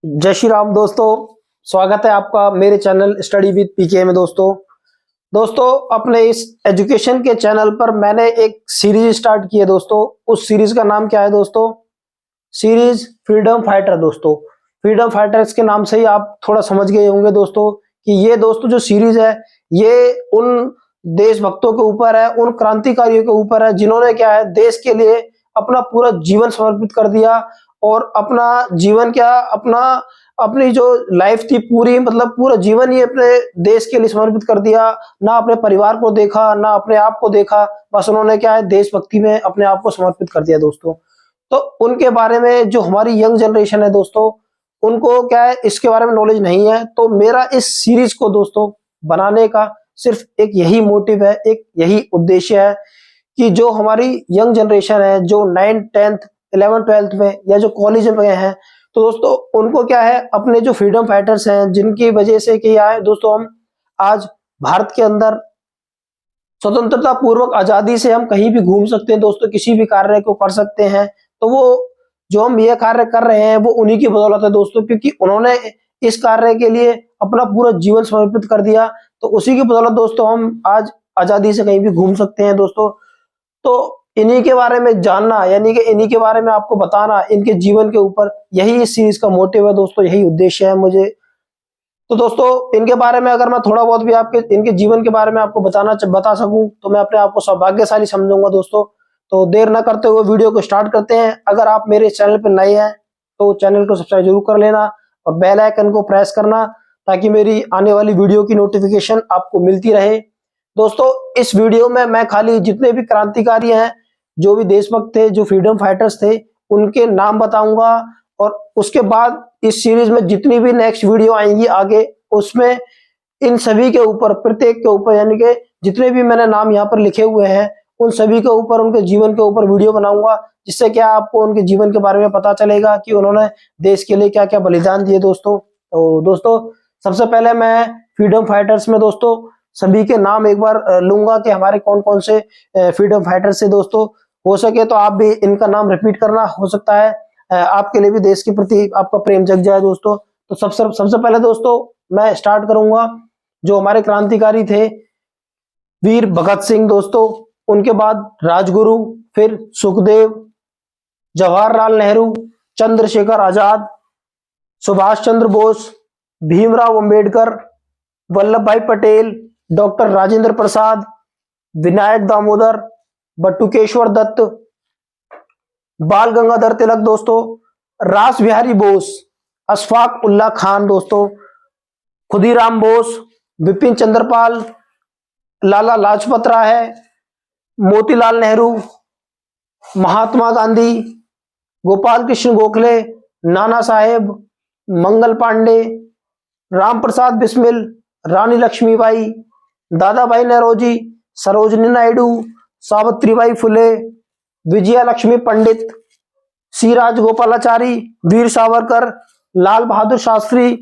जय श्री राम दोस्तों। स्वागत है आपका मेरे चैनल स्टडी विद पीके में। दोस्तों अपने इस एजुकेशन के चैनल पर मैंने एक सीरीज स्टार्ट की है दोस्तों। उस सीरीज का नाम क्या है दोस्तों? Series freedom fighter. दोस्तों फ्रीडम फाइटर्स के नाम से ही आप थोड़ा समझ गए होंगे दोस्तों कि ये दोस्तों जो सीरीज है ये उन देशभक्तों के ऊपर है, उन क्रांतिकारियों के ऊपर है जिन्होंने क्या है देश के लिए अपना पूरा जीवन समर्पित कर दिया और अपना जीवन क्या अपना अपनी जो लाइफ थी पूरी मतलब पूरा जीवन ही अपने देश के लिए समर्पित कर दिया। ना अपने परिवार को देखा ना अपने आप को देखा, बस उन्होंने क्या है देशभक्ति में अपने आप को समर्पित कर दिया दोस्तों। तो उनके बारे में जो हमारी यंग जनरेशन है दोस्तों उनको क्या है इसके बारे में नॉलेज नहीं है। तो मेरा इस सीरीज को दोस्तों बनाने का सिर्फ एक यही मोटिव है, एक यही उद्देश्य है कि जो हमारी यंग जनरेशन है जो 9th 10th 11th 12th में या जो कॉलेज में गए हैं तो दोस्तों उनको क्या है अपने जो फ्रीडम फाइटर्स हैं जिनकी वजह से क्या है दोस्तों हम आज भारत के अंदर स्वतंत्रता पूर्वक आजादी से हम कहीं भी घूम सकते हैं दोस्तों, किसी भी कार्य को कर सकते हैं। तो वो जो हम ये कार्य कर रहे हैं वो उन्हीं की बदौलत है दोस्तों, क्योंकि उन्होंने इस कार्य के लिए अपना पूरा जीवन समर्पित कर दिया। तो उसी की बदौलत दोस्तों हम आज आजादी से कहीं भी घूम सकते हैं दोस्तों। तो इन्हीं के बारे में जानना यानी कि इन्हीं के बारे में आपको बताना, इनके जीवन के ऊपर, यही इस सीरीज का मोटिव है दोस्तों, यही उद्देश्य है मुझे। तो दोस्तों इनके बारे में अगर मैं थोड़ा बहुत भी आपके इनके जीवन के बारे में आपको बता सकूं तो मैं अपने आप को सौभाग्यशाली समझूंगा दोस्तों। तो देर न करते हुए वीडियो को स्टार्ट करते हैं। अगर आप मेरे चैनल पर नए हैं तो चैनल को सब्सक्राइब जरूर कर लेना और बेल आइकन को प्रेस करना ताकि मेरी आने वाली वीडियो की नोटिफिकेशन आपको मिलती रहे। दोस्तों इस वीडियो में मैं खाली जितने भी क्रांतिकारी हैं, जो भी देशभक्त थे, जो फ्रीडम फाइटर्स थे, उनके नाम बताऊंगा और उसके बाद इस सीरीज में जितनी भी नेक्स्ट वीडियो आएंगी आगे उसमें इन सभी के ऊपर, प्रत्येक के ऊपर यानी कि जितने भी मैंने नाम यहाँ पर लिखे हुए हैं उन सभी के ऊपर, उनके जीवन के ऊपर वीडियो बनाऊंगा, जिससे क्या आपको उनके जीवन के बारे में पता चलेगा कि उन्होंने देश के लिए क्या क्या बलिदान दिए दोस्तों। तो दोस्तों सबसे पहले मैं फ्रीडम फाइटर्स में दोस्तों सभी के नाम एक बार लूंगा कि हमारे कौन कौन से फ्रीडम फाइटर्स से दोस्तों। हो सके तो आप भी इनका नाम रिपीट करना, हो सकता है आपके लिए भी देश के प्रति आपका प्रेम जग जाए दोस्तों। तो सबसे पहले दोस्तों मैं स्टार्ट करूंगा जो हमारे क्रांतिकारी थे वीर भगत सिंह दोस्तों, उनके बाद राजगुरु, फिर सुखदेव, जवाहरलाल नेहरू, चंद्रशेखर आजाद, सुभाष चंद्र बोस, भीमराव अंबेडकर, वल्लभ भाई पटेल, डॉक्टर राजेंद्र प्रसाद, विनायक दामोदर, बटुकेश्वर दत्त, बाल गंगाधर तिलक दोस्तों, रास बिहारी बोस, अशफाक उल्लाह खान दोस्तों, खुदीराम बोस, विपिन चंद्रपाल, लाला लाजपत राय, मोतीलाल नेहरू, महात्मा गांधी, गोपाल कृष्ण गोखले, नाना साहेब, मंगल पांडे, राम प्रसाद बिस्मिल, रानी लक्ष्मीबाई, दादा भाई नौरोजी, सरोजिनी नायडू, सावित्रीबाई फुले, विजया लक्ष्मी पंडित, सी राजगोपालाचारी, वीर सावरकर, लाल बहादुर शास्त्री,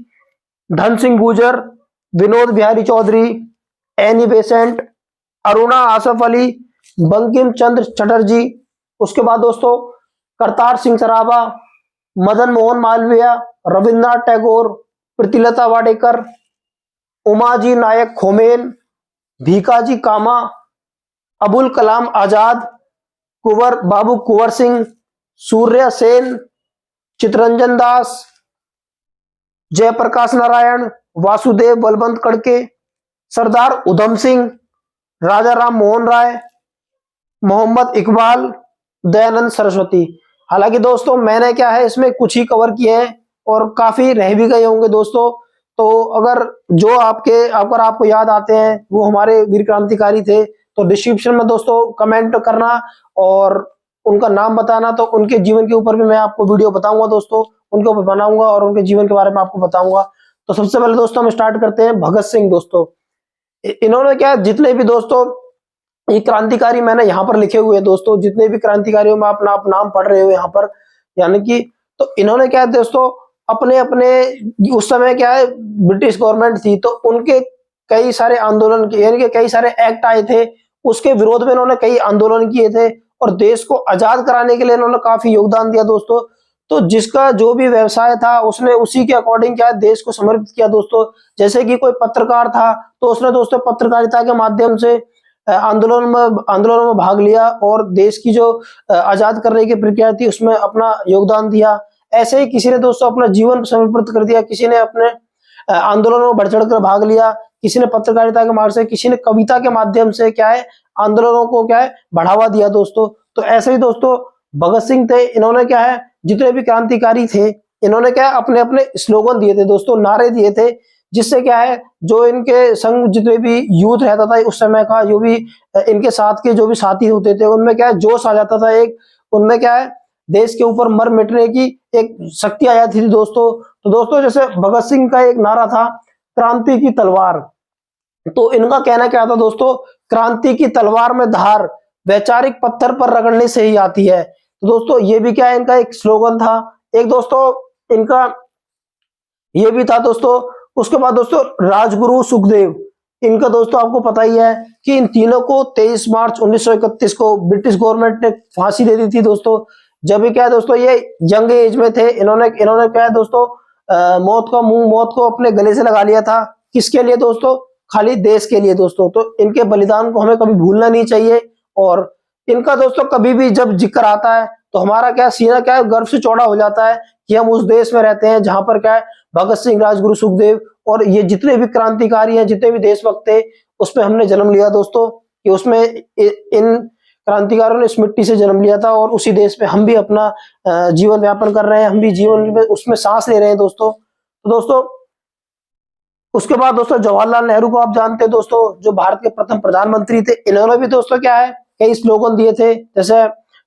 धन सिंह गुर्जर, विनोद बिहारी चौधरी, एनी बेसेंट, अरुणा आसफ अली, बंकिम चंद्र चटर्जी। उसके बाद दोस्तों करतार सिंह सराभा, मदन मोहन मालवीय, रविन्द्रनाथ टैगोर, प्रीतिलता वाडेकर, उमाजी नायक खोमेन, भीकाजी कामा, अबुल कलाम आजाद, कुंवर बाबू कुंवर सिंह, सूर्य सेन, चितरंजन दास, जयप्रकाश नारायण, वासुदेव बलवंत कड़के, सरदार उधम सिंह, राजा राम मोहन राय, मोहम्मद इकबाल, दयानंद सरस्वती। हालांकि दोस्तों मैंने क्या है इसमें कुछ ही कवर किए हैं और काफी रह भी गए होंगे दोस्तों। तो अगर जो अगर आपको याद आते हैं वो हमारे वीर क्रांतिकारी थे तो डिस्क्रिप्शन में दोस्तों कमेंट करना और उनका नाम बताना, तो उनके जीवन के ऊपर भी मैं आपको वीडियो बताऊंगा दोस्तों, उनके ऊपर बनाऊंगा और उनके जीवन के बारे में आपको बताऊंगा। तो सबसे पहले दोस्तों हम स्टार्ट करते हैं भगत सिंह दोस्तों। इन्होंने क्या जितने भी दोस्तों ये क्रांतिकारी मैंने यहाँ पर लिखे हुए हैं दोस्तों, जितने भी क्रांतिकारियों में अपना आप नाम पढ़ रहे हो यहाँ पर यानी कि, तो इन्होंने क्या है दोस्तों अपने अपने उस समय क्या है ब्रिटिश गवर्नमेंट थी तो उनके कई सारे आंदोलन यानी कि कई सारे एक्ट आए थे, उसके विरोध में इन्होंने कई आंदोलन किए थे और देश को आजाद कराने के लिए इन्होंने काफी योगदान दिया दोस्तों। तो जिसका जो भी व्यवसाय था उसने उसी के अकॉर्डिंग क्या है देश को समर्पित किया दोस्तों। जैसे कि कोई पत्रकार था तो उसने दोस्तों पत्रकारिता के माध्यम से आंदोलन में भाग लिया और देश की जो आजाद करने की प्रक्रिया थी उसमें अपना योगदान दिया। ऐसे ही किसी ने दोस्तों अपना जीवन समर्पित कर दिया, किसी ने अपने आंदोलन में बढ़ चढ़ कर भाग लिया, किसी ने पत्रकारिता के मार्ग से, किसी ने कविता के माध्यम से क्या है आंदोलनों को क्या है बढ़ावा दिया दोस्तों। तो ऐसे ही दोस्तों भगत सिंह थे, इन्होंने क्या है जितने भी क्रांतिकारी थे इन्होंने क्या अपने अपने स्लोगन दिए थे दोस्तों, नारे दिए थे, जिससे क्या है जो इनके संग जितने भी यूथ रहता था उस समय का, जो भी इनके साथ के जो भी साथी होते थे उनमें क्या है जोश आ जाता था, एक उनमें क्या है देश के ऊपर मर मिटने की एक शक्ति आ जाती थी दोस्तों। तो दोस्तों जैसे भगत सिंह का एक नारा था क्रांति की तलवार, तो इनका कहना क्या था दोस्तों, क्रांति की तलवार में धार वैचारिक पत्थर पर रगड़ने से ही आती है। तो दोस्तों ये भी क्या है इनका एक स्लोगन था। एक दोस्तों इनका ये भी था दोस्तों। उसके बाद दोस्तों राजगुरु सुखदेव, इनका दोस्तों आपको पता ही है कि इन तीनों को 23 मार्च 1931 को ब्रिटिश गवर्नमेंट ने फांसी दे दी थी दोस्तों। जब भी क्या है दोस्तों ये यंग एज में थे, इन्होंने क्या है दोस्तों मौत को अपने गले से लगा लिया था। किसके लिए दोस्तों, खाली देश के लिए दोस्तों। तो इनके बलिदान को हमें कभी भूलना नहीं चाहिए और इनका दोस्तों कभी भी जब जिक्र आता है तो हमारा क्या सीना क्या है गर्व से चौड़ा हो जाता है कि हम उस देश में रहते हैं जहां पर क्या है भगत सिंह, राजगुरु सुखदेव और ये जितने भी क्रांतिकारी हैं, जितने भी देशभक्त थे, उसमें हमने जन्म लिया दोस्तों। कि उसमें इन क्रांतिकारियों ने इस मिट्टी से जन्म लिया था और उसी देश में हम भी अपना जीवन यापन कर रहे हैं, हम भी जीवन में उसमें सांस ले रहे हैं दोस्तों। तो दोस्तों उसके बाद दोस्तों जवाहरलाल नेहरू को आप जानते हैं दोस्तों, जो भारत के प्रथम प्रधानमंत्री थे। इन्होंने भी दोस्तों क्या है कई स्लोगन दिए थे, जैसे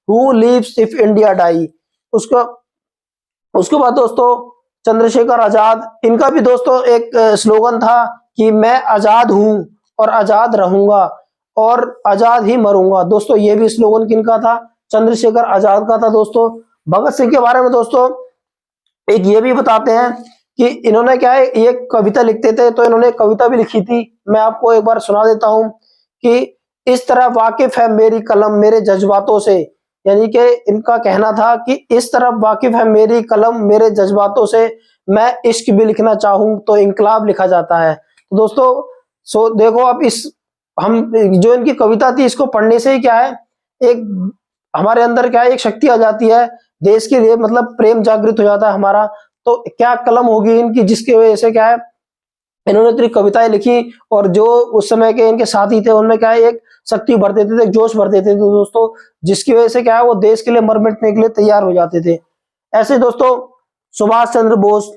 who lives if India die. उसके बाद दोस्तों चंद्रशेखर आजाद, इनका भी दोस्तों एक स्लोगन था कि मैं आजाद हूं और आजाद रहूंगा और आजाद ही मरूंगा। दोस्तों ये भी स्लोगन किनका था, चंद्रशेखर आजाद का था दोस्तों। भगत सिंह के बारे में दोस्तों एक ये भी बताते हैं कि इन्होंने क्या है ये कविता लिखते थे, तो इन्होंने कविता भी लिखी थी। मैं आपको एक बार सुना देता हूं कि इस तरह वाकिफ है मेरी कलम मेरे जज्बातों से, यानी कि इनका कहना था कि इस तरह वाकिफ है मेरी कलम मेरे जज्बातों से, मैं इश्क भी लिखना चाहूं तो इंकलाब लिखा जाता है। तो दोस्तों देखो अब इस हम जो इनकी कविता थी इसको पढ़ने से ही क्या है एक हमारे अंदर क्या है एक शक्ति आ जाती है, देश के लिए मतलब प्रेम जागृत हो जाता है हमारा। तो क्या कलम होगी इनकी जिसकी वजह से क्या है इन्होंने इतनी कविताएं लिखी और जो उस समय के इनके साथी थे उनमें क्या है एक शक्ति भर देते थे, एक जोश भर देते थे दोस्तों, जिसकी वजह से क्या है वो देश के लिए मर मिटने के लिए तैयार हो जाते थे। ऐसे दोस्तों सुभाष चंद्र बोस,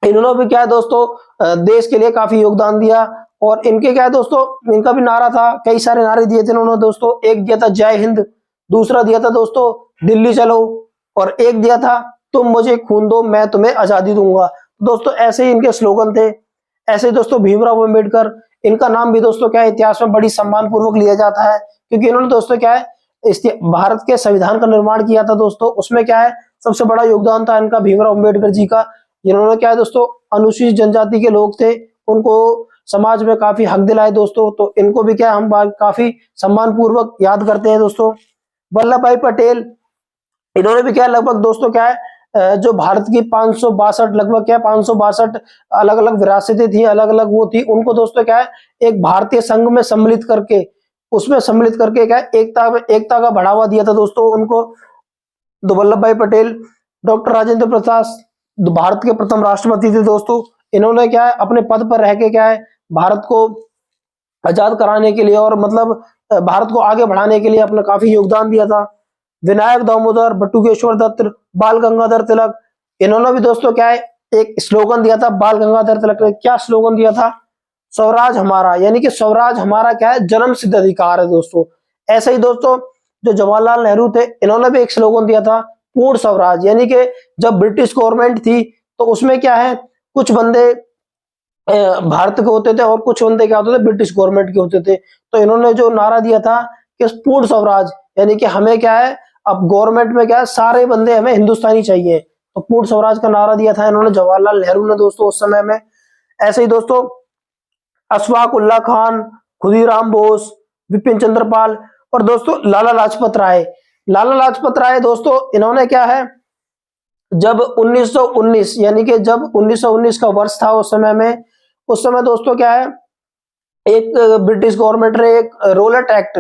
इन्होंने भी क्या है दोस्तों देश के लिए काफी योगदान दिया और इनके क्या है दोस्तों इनका भी नारा था, कई सारे नारे दिए थे इन्होंने दोस्तों। एक दिया था जय हिंद, दूसरा दिया था दोस्तों दिल्ली चलो और एक दिया था तुम मुझे खून दो मैं तुम्हें आजादी दूंगा। दोस्तों ऐसे ही इनके स्लोगन थे। ऐसे ही दोस्तों भीमराव अम्बेडकर, इनका नाम भी दोस्तों क्या है इतिहास में बड़ी सम्मान पूर्वक लिया जाता है क्योंकि इन्होंने दोस्तों क्या है भारत के संविधान का निर्माण किया था दोस्तों। उसमें क्या है सबसे बड़ा योगदान था इनका भीमराव अम्बेडकर जी का। इन्होंने क्या है दोस्तों अनुसूचित जनजाति के लोग थे, उनको समाज में काफी हक दिलाए दोस्तों। तो इनको भी क्या हम काफी सम्मान पूर्वक याद करते हैं दोस्तों। वल्लभ भाई पटेल, इन्होंने भी क्या लगभग दोस्तों क्या है जो भारत की 562 लगभग क्या 562 अलग अलग विरासतें थी, अलग अलग वो थी, उनको दोस्तों क्या है एक भारतीय संघ में सम्मिलित करके उसमें सम्मिलित करके क्या एकता का बढ़ावा दिया था दोस्तों उनको। तो वल्लभ भाई पटेल, डॉक्टर राजेंद्र प्रसाद भारत के प्रथम राष्ट्रपति थे दोस्तों। इन्होंने क्या है अपने पद पर रह के क्या है भारत को आजाद कराने के लिए और मतलब भारत को आगे बढ़ाने के लिए अपना काफी योगदान दिया था। विनायक दामोदर, बटुकेश्वर दत्त, बाल गंगाधर तिलक, इन्होंने भी दोस्तों क्या है एक स्लोगन दिया था। बाल गंगाधर तिलक ने क्या स्लोगन दिया था, स्वराज हमारा, यानी कि स्वराज हमारा क्या है जन्म सिद्ध अधिकार है दोस्तों। ऐसे ही दोस्तों जो जवाहरलाल नेहरू थे इन्होंने भी एक स्लोगन दिया था पूर्ण स्वराज, यानी कि जब ब्रिटिश गवर्नमेंट थी तो उसमें क्या है कुछ बंदे भारत के होते थे और कुछ बंदे क्या होते थे ब्रिटिश गवर्नमेंट के होते थे। तो इन्होंने जो नारा दिया था कि पूर्ण स्वराज, यानी कि हमें क्या है अब गवर्नमेंट में क्या है सारे बंदे हमें हिंदुस्तानी चाहिए, तो पूर्ण स्वराज का नारा दिया था इन्होंने जवाहरलाल नेहरू ने दोस्तों उस समय में। ऐसे ही दोस्तों अशफाक उल्लाह खान, खुदीराम बोस, विपिन चंद्र पाल और दोस्तों लाला लाजपत राय। लाला लाजपत राय दोस्तों इन्होंने क्या है जब 1919 यानी कि जब 1919 का वर्ष था उस समय दोस्तों क्या है, एक ब्रिटिश गवर्नमेंट ने एक रोलट एक्ट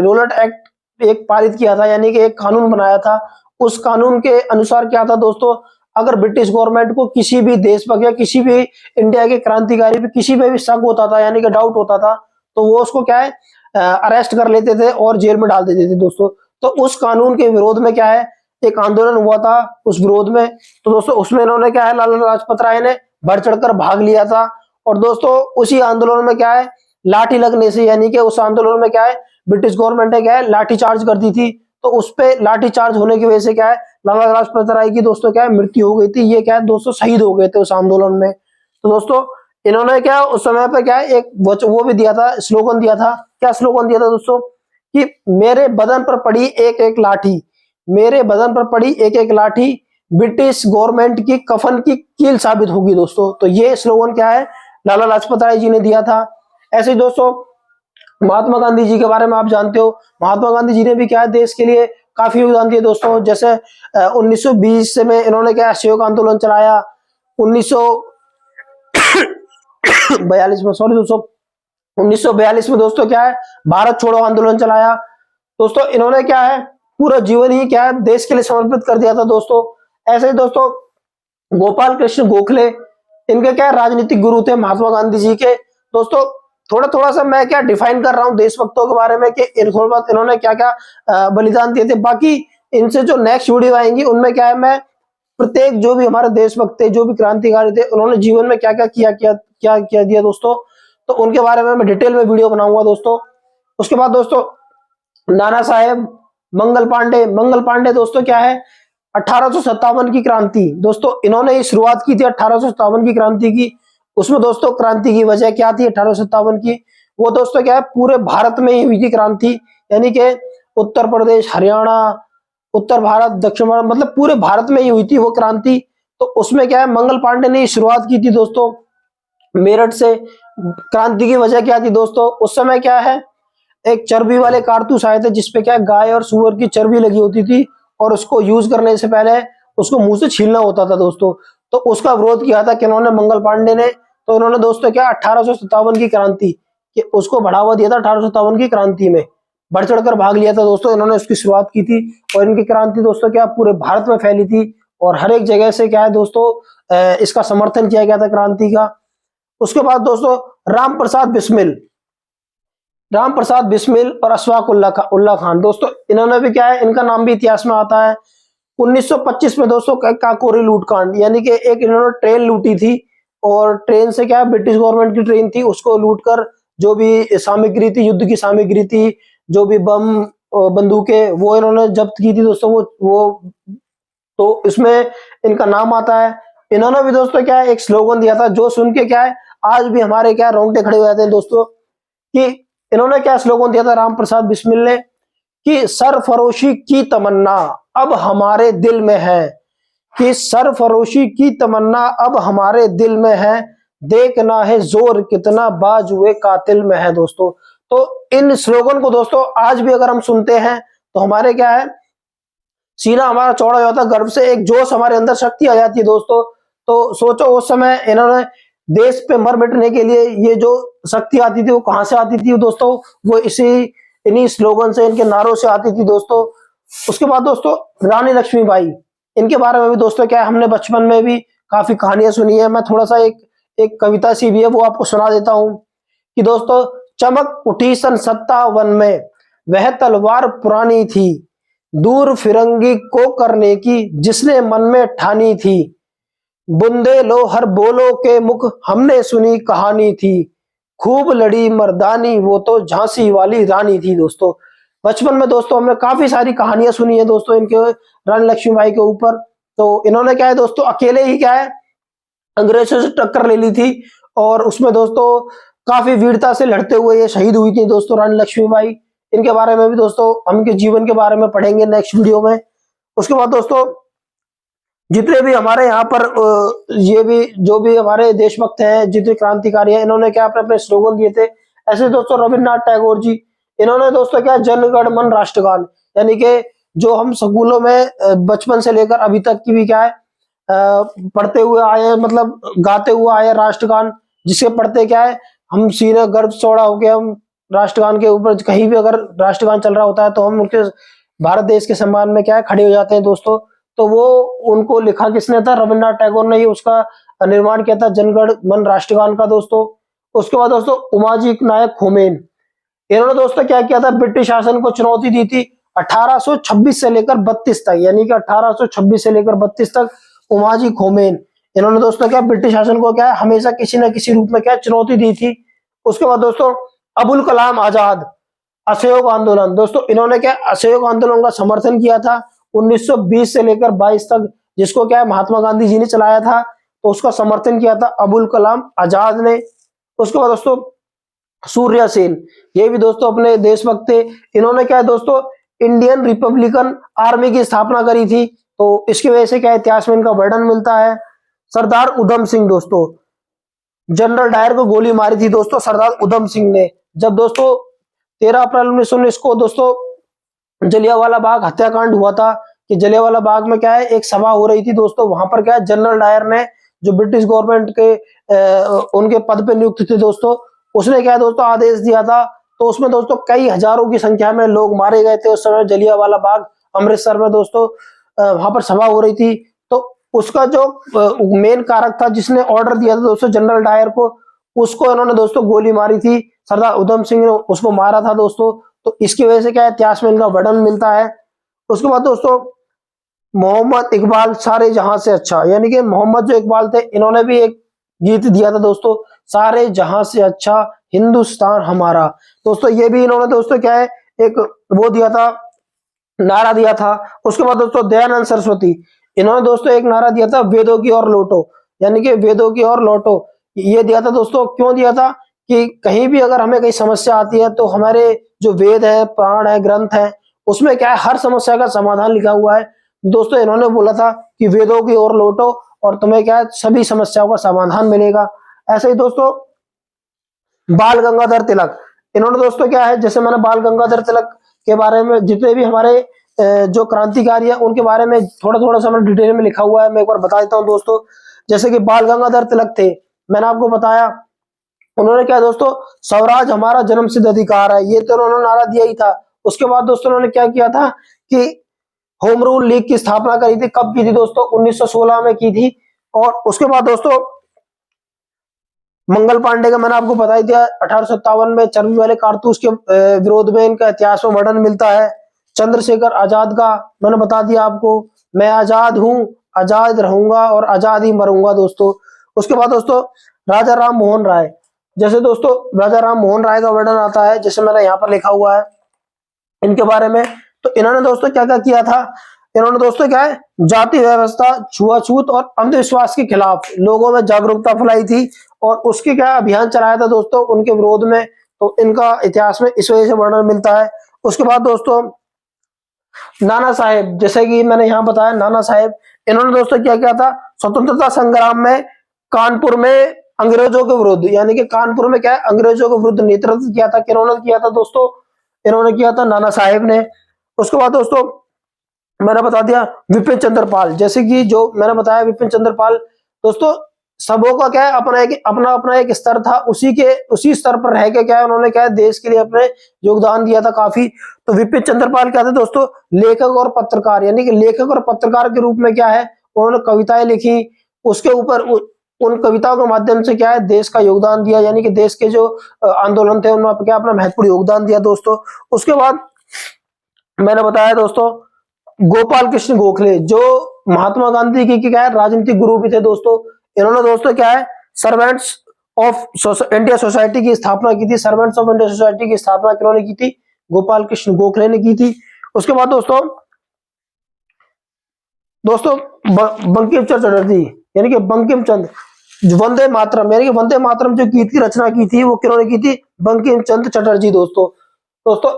एक पारित किया था, यानी कि एक कानून बनाया था। उस कानून के अनुसार क्या था दोस्तों, अगर ब्रिटिश गवर्नमेंट को किसी भी देशभक्त या किसी भी इंडिया के क्रांतिकारी पे किसी पे भी शक होता था यानी कि डाउट होता था, तो वो उसको क्या है अरेस्ट कर लेते थे और जेल में डाल देते थे दोस्तों। तो उस कानून के विरोध में क्या है, एक आंदोलन हुआ था उस विरोध में। तो दोस्तों उसमें इन्होंने क्या है, लाला लाजपत राय ने बढ़ चढ़कर भाग लिया था। और दोस्तों उसी आंदोलन में क्या है, लाठी लगने से, यानी कि उस आंदोलन में क्या है, ब्रिटिश गवर्नमेंट ने क्या है लाठी चार्ज कर दी थी। तो उस पे लाठी चार्ज होने की वजह से क्या है, लाला लाजपत राय की दोस्तों क्या है मृत्यु हो गई थी। ये क्या है दोस्तों शहीद हो गए थे उस आंदोलन में। तो दोस्तों इन्होंने क्या उस समय पे क्या है एक वो भी दिया था, स्लोगन दिया था। क्या स्लोगन दिया था दोस्तों, कि मेरे बदन पर पड़ी एक एक लाठी, मेरे बदन पर पड़ी एक एक लाठी ब्रिटिश गवर्नमेंट की कफन की कील साबित होगी दोस्तों। तो ये स्लोगन क्या है, लाला लाजपत राय जी ने दिया था। ऐसे ही दोस्तों महात्मा गांधी जी के बारे में आप जानते हो, महात्मा गांधी जी ने भी क्या है देश के लिए काफी योगदान दिया दोस्तों। जैसे 1920 से में इन्होंने क्या असहयोग आंदोलन चलाया, 1942 में, सॉरी दोस्तों 1942 में दोस्तों क्या है भारत छोड़ो आंदोलन चलाया। दोस्तों इन्होंने क्या है पूरा जीवन ही क्या है देश के लिए समर्पित कर दिया था दोस्तों। ऐसे ही दोस्तों गोपाल कृष्ण गोखले, इनके क्या राजनीतिक गुरु थे महात्मा गांधी जी के। दोस्तों थोड़ा थोड़ा सा मैं क्या डिफाइन कर रहा हूँ देशभक्तों के बारे में कि थोड़ा बहुत इन्होंने क्या क्या बलिदान दिए थे। बाकी इनसे जो नेक्स्ट वीडियो आएंगी उनमें क्या है मैं प्रत्येक जो भी हमारे देशभक्त थे, जो भी क्रांतिकारी थे, उन्होंने जीवन में क्या क्या किया दिया दोस्तों, तो उनके बारे में मैं डिटेल में वीडियो बनाऊंगा दोस्तों। उसके बाद दोस्तों नाना साहेब मंगल पांडे दोस्तों क्या है 1857 की क्रांति, दोस्तों इन्होंने ही शुरुआत की थी 1857 की क्रांति की। उसमें दोस्तों क्रांति की वजह क्या थी 1857 की, वो दोस्तों क्या है पूरे भारत में ही हुई थी क्रांति, यानी कि उत्तर प्रदेश, हरियाणा, उत्तर भारत, दक्षिण भारत, मतलब पूरे भारत में ही हुई थी वो क्रांति। तो उसमें क्या है मंगल पांडे ने शुरुआत की थी दोस्तों मेरठ से। क्रांति की वजह क्या थी दोस्तों, उस समय क्या है एक चर्बी वाले कारतूस आए थे जिसपे क्या गाय और सुअर की चर्बी लगी होती थी, और उसको यूज करने से पहले उसको मुंह से छीलना होता था दोस्तों। तो उसका विरोध किया था किन्होंने, मंगल पांडे ने। तो इन्होंने दोस्तों क्या 1857 की क्रांति कि उसको बढ़ावा दिया था, 1857 की क्रांति में बढ़ चढ़कर भाग लिया था दोस्तों, इन्होंने उसकी शुरुआत की थी। और इनकी क्रांति दोस्तों क्या पूरे भारत में फैली थी, और हर एक जगह से क्या है दोस्तों इसका समर्थन किया गया था क्रांति का। उसके बाद दोस्तों राम प्रसाद बिस्मिल और अशफाक उल्ला खान, दोस्तों इन्होंने भी क्या है इनका नाम भी इतिहास में आता है। 1925 में दोस्तों काकोरी लूटकांड, यानी कि एक इन्होंने ट्रेन लूटी थी, और ट्रेन से क्या ब्रिटिश गवर्नमेंट की ट्रेन थी, उसको लूटकर जो भी सामग्री थी, युद्ध की सामग्री थी, जो भी बम बंदूकें, वो इन्होंने जब्त की थी दोस्तों। वो तो इसमें इनका नाम आता है। इन्होंने भी दोस्तों क्या है एक स्लोगन दिया था जो सुन के क्या है आज भी हमारे क्या रोंगटे खड़े हो जाते हैं दोस्तों, कि इन्होंने क्या स्लोगन दिया था राम प्रसाद बिस्मिल ने, कि सरफरोशी की तमन्ना अब हमारे दिल में है, कि सरफरोशी की तमन्ना अब हमारे दिल में है, देखना है जोर कितना बाजुए कातिल में है दोस्तों। तो इन स्लोगन को दोस्तों आज भी अगर हम सुनते हैं तो हमारे क्या है सीना हमारा चौड़ा हो जाता है, गर्व से एक जोश हमारे अंदर शक्ति आ जाती है दोस्तों। तो सोचो उस समय इन्होंने देश पे मर मिटने के लिए ये जो शक्ति आती थी वो कहां से आती थी दोस्तों, वो इन्हीं स्लोगन से, इनके नारों से आती थी दोस्तों। उसके बाद दोस्तों रानी लक्ष्मीबाई, इनके बारे में भी दोस्तों क्या है हमने बचपन में भी काफी कहानियां सुनी है। मैं थोड़ा सा एक कविता सी भी है वो आपको सुना देता हूं, कि दोस्तों चमक उठी सन 57 में, वह तलवार पुरानी थी, दूर फिरंगी को करने की जिसने मन में ठानी थी, बुंदे लो हर बोलो के मुख हमने सुनी कहानी थी, खूब लड़ी मर्दानी वो तो झांसी वाली रानी थी दोस्तों। बचपन में दोस्तों हमने काफी सारी कहानियां सुनी है दोस्तों इनके रानी लक्ष्मीबाई के ऊपर। तो इन्होंने क्या है दोस्तों अकेले ही क्या है अंग्रेजों से टक्कर ले ली थी, और उसमें दोस्तों काफी वीरता से लड़ते हुए ये शहीद हुई थी दोस्तों रानी लक्ष्मीबाई। इनके बारे में भी दोस्तों हम इनके जीवन के बारे में पढ़ेंगे नेक्स्ट वीडियो में। उसके बाद दोस्तों जितने भी हमारे यहाँ पर ये भी जो भी हमारे देशभक्त हैं, जितने क्रांतिकारी हैं, इन्होंने क्या अपने अपने स्लोगन दिए थे। ऐसे दोस्तों रविन्द्रनाथ टैगोर जी, इन्होंने दोस्तों क्या जन गण मन राष्ट्रगान, यानी कि जो हम स्कूलों में बचपन से लेकर अभी तक की भी क्या है पढ़ते हुए आए, मतलब गाते हुए आए राष्ट्रगान, जिसके पढ़ते क्या है हम सीना गर्व चौड़ा होके हम राष्ट्रगान के ऊपर कहीं भी अगर राष्ट्रगान चल रहा होता है तो हम उनके भारत देश के सम्मान में क्या है खड़े हो जाते हैं दोस्तों। तो वो उनको लिखा किसने था, रविन्द्रनाथ टैगोर ने ही उसका निर्माण किया था, जनगण मन राष्ट्रगान का दोस्तों। उसके बाद दोस्तों उमाजी नायक होमेन, इन्होंने दोस्तों क्या किया था, ब्रिटिश शासन को चुनौती दी थी 1826 से लेकर 32 तक, यानी कि 1826 से लेकर 32 तक उमाजी खोमेन, इन्होंने दोस्तों क्या ब्रिटिश शासन को क्या है हमेशा किसी न किसी रूप में क्या चुनौती दी थी। उसके बाद दोस्तों अबुल कलाम आजाद, असहयोग आंदोलन, दोस्तों इन्होंने क्या असहयोग आंदोलन का समर्थन किया था 1920 से लेकर 22 तक, जिसको क्या है महात्मा गांधी जी ने चलाया था, तो उसका समर्थन किया था अबुल कलाम आजाद ने। उसके बाद दोस्तों सूर्य सेन, ये भी दोस्तों अपने देशभक्त थे, इन्होंने क्या है दोस्तों इंडियन रिपब्लिकन आर्मी की स्थापना करी थी, तो इसकी वजह से क्या इतिहास में इनका वर्णन मिलता है। सरदार उधम सिंह, दोस्तों जनरल डायर को गोली मारी थी दोस्तों सरदार उधम सिंह ने, जब दोस्तों 13 अप्रैल 1919 को दोस्तों जलियांवाला बाग हत्याकांड हुआ था, कि जलियांवाला बाग में क्या है एक सभा हो रही थी दोस्तों, वहां पर क्या है जनरल डायर ने जो ब्रिटिश गवर्नमेंट के उनके पद पे नियुक्त थे दोस्तों, उसने क्या दोस्तों आदेश दिया था, तो उसमें दोस्तों कई हजारों की संख्या में लोग मारे गए थे उस समय जलियांवाला बाग अमृतसर में दोस्तों, वहां पर सभा हो रही थी। तो उसका जो मेन कारक था जिसने ऑर्डर दिया था दोस्तों जनरल डायर को, उसको इन्होंने दोस्तों गोली मारी थी, सरदार उधम सिंह ने उसको मारा था दोस्तों, तो इसकी वजह से क्या इतिहास में इनका वर्णन मिलता है। उसके बाद दोस्तों मोहम्मद इकबाल, सारे जहां से अच्छा, यानी कि मोहम्मद जो इकबाल थे इन्होंने भी एक गीत दिया था दोस्तों, सारे जहां से अच्छा हिंदुस्तान हमारा, दोस्तों ये भी इन्होंने दोस्तों क्या है एक वो दिया था, नारा दिया था। उसके बाद दोस्तों दयानंद सरस्वती, इन्होंने दोस्तों एक नारा दिया था वेदों की ओर लौटो, यानी कि वेदों की ओर लौटो, ये दिया था दोस्तों, क्यों दिया था कि कहीं भी अगर हमें कोई समस्या आती है तो हमारे जो वेद है, पुराण है, ग्रंथ है, उसमें क्या है हर समस्या का समाधान लिखा हुआ है दोस्तों। इन्होंने बोला था कि वेदों की ओर लौटो और तुम्हें क्या है सभी समस्याओं का समाधान मिलेगा। ऐसे ही दोस्तों बाल गंगाधर तिलक, इन्होंने दोस्तों क्या है, जैसे मैंने बाल गंगाधर तिलक के बारे में जितने भी हमारे जो क्रांतिकारी है उनके बारे में थोड़ा थोड़ा सा मैंने डिटेल में लिखा हुआ है, मैं एक बार बता देता हूँ दोस्तों। जैसे कि बाल गंगाधर तिलक थे, मैंने आपको बताया, उन्होंने क्या दोस्तों स्वराज हमारा जन्मसिद्ध अधिकार है, ये तो उन्होंने नारा दिया ही था। उसके बाद दोस्तों उन्होंने क्या किया था कि होम रूल लीग की स्थापना करी थी, कब की थी दोस्तों 1916 में की थी। और उसके बाद दोस्तों मंगल पांडे का मैंने आपको बता ही दिया, 1857 में चर्बी वाले कारतूस के विरोध में इनका इतिहास में वर्णन मिलता है। चंद्रशेखर आजाद का मैंने बता दिया आपको, मैं आजाद हूं, आजाद रहूंगा और आजाद ही मरूंगा दोस्तों। उसके बाद दोस्तों राजा राम मोहन राय, जैसे दोस्तों राजा राम मोहन राय का वर्णन आता है, जैसे मैंने यहाँ पर लिखा हुआ है इनके बारे में, तो इन्होंने दोस्तों क्या क्या किया था, इन्होंने दोस्तों क्या है जाति व्यवस्था, छुआछूत और अंधविश्वास के खिलाफ लोगों में जागरूकता फैलाई थी, और उसके क्या अभियान चलाया था दोस्तों उनके विरोध में, तो इनका इतिहास में इस वजह से वर्णन मिलता है। उसके बाद दोस्तों नाना साहेब, जैसे कि मैंने यहाँ बताया नाना साहेब, इन्होंने दोस्तों क्या किया था स्वतंत्रता संग्राम में कानपुर में अंग्रेजों के विरुद्ध, यानी कि कानपुर में क्या है अंग्रेजों के विरुद्ध नेतृत्व किया था, किन्होंने किया था दोस्तों, इन्होंने किया था नाना साहेब ने। उसके बाद दोस्तों मैंने बता दिया विपिन चंद्र पाल, जैसे कि जो मैंने बताया विपिन चंद्र पाल, दोस्तों सबों का क्या है अपना अपना एक स्तर था, उसी स्तर पर रह के क्या है उन्होंने क्या है देश के लिए अपने योगदान दिया था काफी। तो विपिन चंद्र पाल क्या थे दोस्तों, लेखक और पत्रकार, यानी कि लेखक और पत्रकार के रूप में क्या है उन्होंने कविताएं लिखी, उसके ऊपर उन कविताओं के माध्यम से क्या है देश का योगदान दिया, यानी कि देश के जो आंदोलन थे उनमें क्या अपना महत्वपूर्ण योगदान दिया दोस्तों। उसके बाद मैंने बताया दोस्तों गोपाल कृष्ण गोखले, जो महात्मा गांधी की क्या है राजनीतिक गुरु भी थे दोस्तों, इन्होंने दोस्तों क्या है सर्वेंट्स ऑफ इंडिया सोसाइटी की स्थापना की थी, सर्वेंट्स ऑफ इंडिया सोसाइटी की स्थापना किन्होंने की थी, गोपाल कृष्ण गोखले ने की थी। उसके बाद दोस्तों बंकिम चंद्र चटर्जी, यानी कि बंकिम चंद्र वंदे मातरम, यानी कि वंदे मातरम जो गीत की रचना की थी वो किन्होंने की थी, बंकिम चंद्र चटर्जी दोस्तों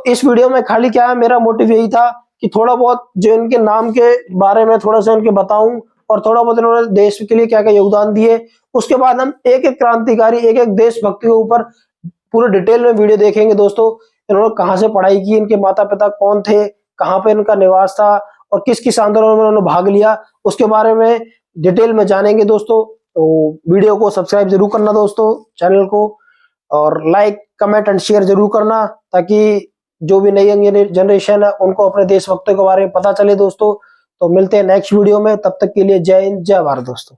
इस वीडियो में खाली क्या है मेरा मोटिव यही था कि थोड़ा बहुत जो इनके नाम के बारे में थोड़ा सा इनके बताऊं और थोड़ा बहुत इन्होंने देश के लिए क्या क्या योगदान दिए। उसके बाद हम एक एक क्रांतिकारी, एक एक देशभक्ति के ऊपर पूरे डिटेल में वीडियो देखेंगे दोस्तों, इन्होंने कहाँ से पढ़ाई की, इनके माता पिता कौन थे, कहाँ पे इनका निवास था और किस किस आंदोलन में उन्होंने भाग लिया, उसके बारे में डिटेल में जानेंगे दोस्तों। तो वीडियो को सब्सक्राइब जरूर करना दोस्तों चैनल को, और लाइक कमेंट एंड शेयर जरूर करना, ताकि जो भी नई यंग जनरेशन है उनको अपने देशभक्तों के बारे में पता चले दोस्तों। तो मिलते हैं नेक्स्ट वीडियो में, तब तक के लिए जय हिंद जय भारत दोस्तों।